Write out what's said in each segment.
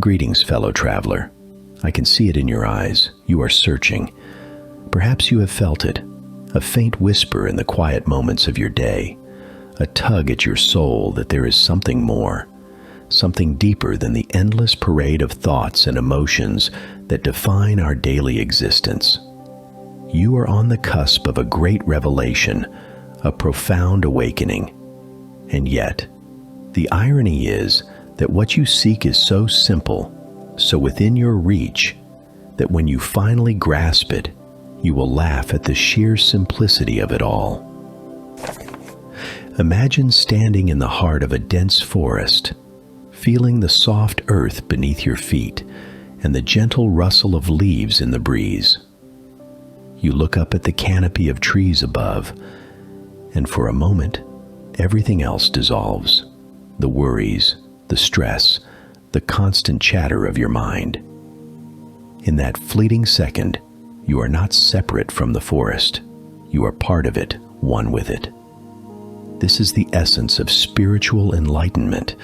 Greetings, fellow traveler. I can see it in your eyes. You are searching. Perhaps you have felt it, a faint whisper in the quiet moments of your day, a tug at your soul that there is something more, something deeper than the endless parade of thoughts and emotions that define our daily existence. You are on the cusp of a great revelation, a profound awakening. And yet, the irony is that what you seek is so simple, so within your reach, that when you finally grasp it, you will laugh at the sheer simplicity of it all. Imagine standing in the heart of a dense forest, feeling the soft earth beneath your feet and the gentle rustle of leaves in the breeze. You look up at the canopy of trees above, and for a moment, everything else dissolves. The worries, the stress, the constant chatter of your mind. In that fleeting second, you are not separate from the forest. You are part of it, one with it. This is the essence of spiritual enlightenment,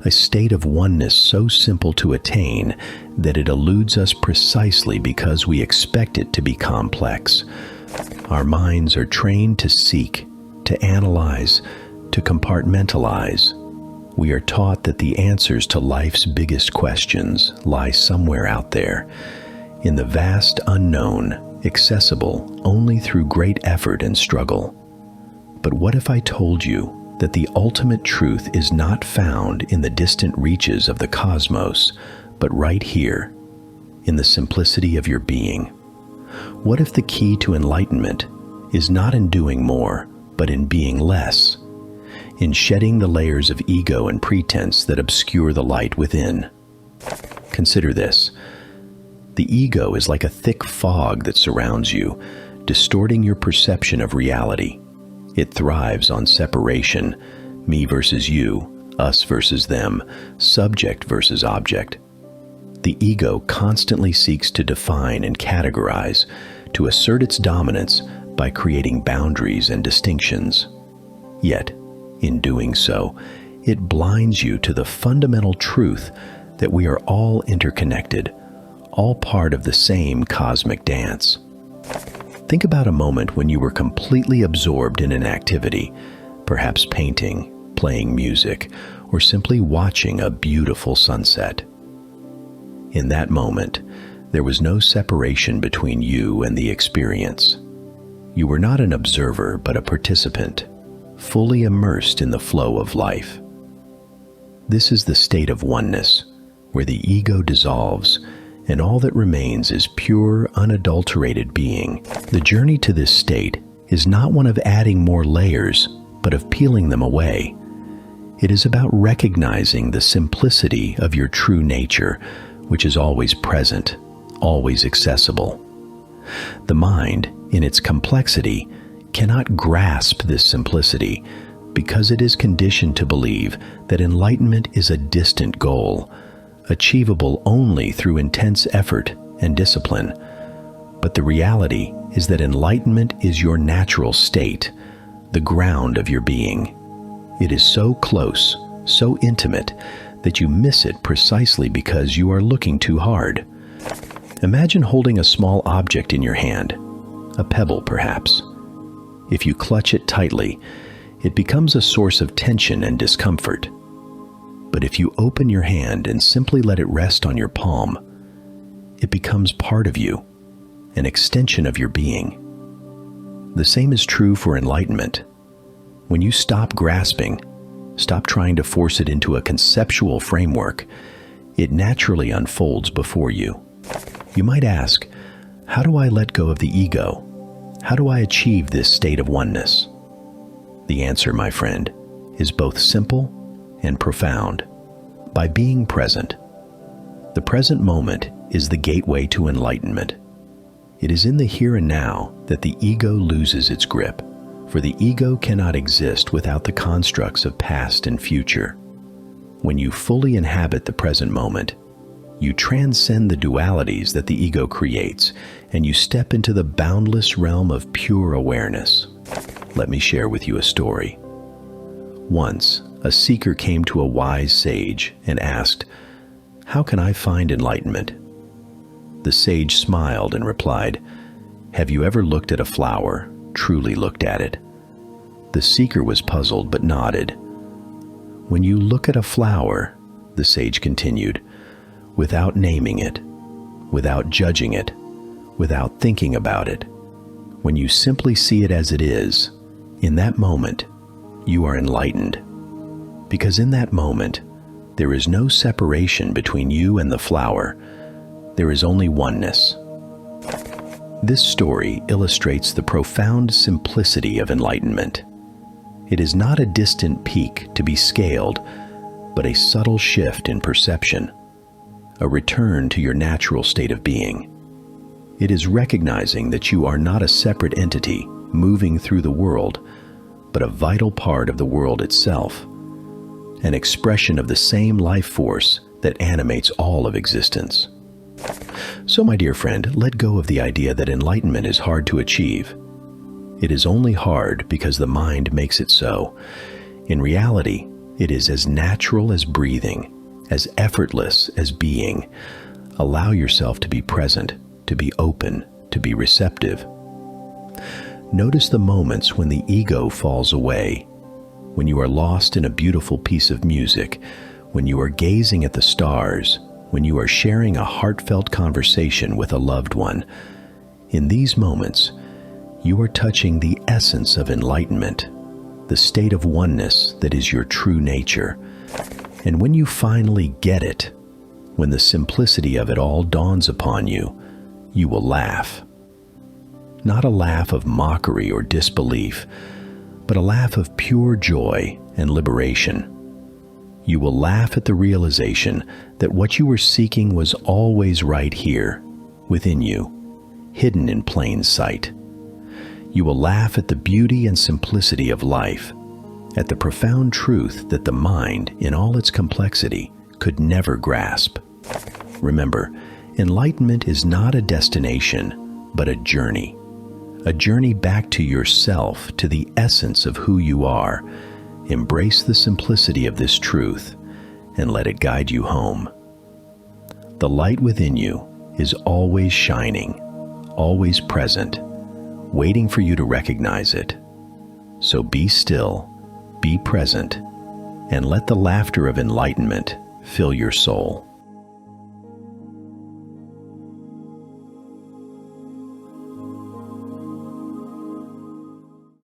a state of oneness so simple to attain that it eludes us precisely because we expect it to be complex. Our minds are trained to seek, to analyze, to compartmentalize. We are taught that the answers to life's biggest questions lie somewhere out there, in the vast unknown, accessible only through great effort and struggle. But what if I told you that the ultimate truth is not found in the distant reaches of the cosmos, but right here, in the simplicity of your being? What if the key to enlightenment is not in doing more, but in being less? In shedding the layers of ego and pretense that obscure the light within. Consider this. The ego is like a thick fog that surrounds you, distorting your perception of reality. It thrives on separation, me versus you, us versus them, subject versus object. The ego constantly seeks to define and categorize, to assert its dominance by creating boundaries and distinctions. Yet, in doing so, it blinds you to the fundamental truth that we are all interconnected, all part of the same cosmic dance. Think about a moment when you were completely absorbed in an activity, perhaps painting, playing music, or simply watching a beautiful sunset. In that moment, there was no separation between you and the experience. You were not an observer, but a participant, fully immersed in the flow of life. This is the state of oneness, where the ego dissolves, and all that remains is pure, unadulterated being. The journey to this state is not one of adding more layers, but of peeling them away. It is about recognizing the simplicity of your true nature, which is always present, always accessible. The mind, in its complexity, cannot grasp this simplicity because it is conditioned to believe that enlightenment is a distant goal, achievable only through intense effort and discipline. But the reality is that enlightenment is your natural state, the ground of your being. It is so close, so intimate, that you miss it precisely because you are looking too hard. Imagine holding a small object in your hand, a pebble perhaps. If you clutch it tightly, it becomes a source of tension and discomfort. But if you open your hand and simply let it rest on your palm, it becomes part of you, an extension of your being. The same is true for enlightenment. When you stop grasping, stop trying to force it into a conceptual framework, it naturally unfolds before you. You might ask, how do I let go of the ego? How do I achieve this state of oneness? The answer, my friend, is both simple and profound. By being present. The present moment is the gateway to enlightenment. It is in the here and now that the ego loses its grip, for the ego cannot exist without the constructs of past and future. When you fully inhabit the present moment, you transcend the dualities that the ego creates, and you step into the boundless realm of pure awareness. Let me share with you a story. Once, a seeker came to a wise sage and asked, "How can I find enlightenment?" The sage smiled and replied, "Have you ever looked at a flower, truly looked at it?" The seeker was puzzled but nodded. "When you look at a flower," the sage continued, "without naming it, without judging it, without thinking about it, when you simply see it as it is, in that moment, you are enlightened. Because in that moment, there is no separation between you and the flower. There is only oneness." This story illustrates the profound simplicity of enlightenment. It is not a distant peak to be scaled, but a subtle shift in perception, a return to your natural state of being. It is recognizing that you are not a separate entity moving through the world, but a vital part of the world itself, an expression of the same life force that animates all of existence. So, my dear friend, let go of the idea that enlightenment is hard to achieve. It is only hard because the mind makes it so. In reality, it is as natural as breathing, as effortless as being. Allow yourself to be present, to be open, to be receptive. Notice the moments when the ego falls away, when you are lost in a beautiful piece of music, when you are gazing at the stars, when you are sharing a heartfelt conversation with a loved one. In these moments, you are touching the essence of enlightenment, the state of oneness that is your true nature. And when you finally get it, when the simplicity of it all dawns upon you, you will laugh. Not a laugh of mockery or disbelief, but a laugh of pure joy and liberation. You will laugh at the realization that what you were seeking was always right here, within you, hidden in plain sight. You will laugh at the beauty and simplicity of life, at the profound truth that the mind, in all its complexity, could never grasp. Remember, enlightenment is not a destination, but a journey back to yourself, to the essence of who you are. Embrace the simplicity of this truth and let it guide you home. The light within you is always shining, always present, waiting for you to recognize it. So be still, be present, and let the laughter of enlightenment fill your soul.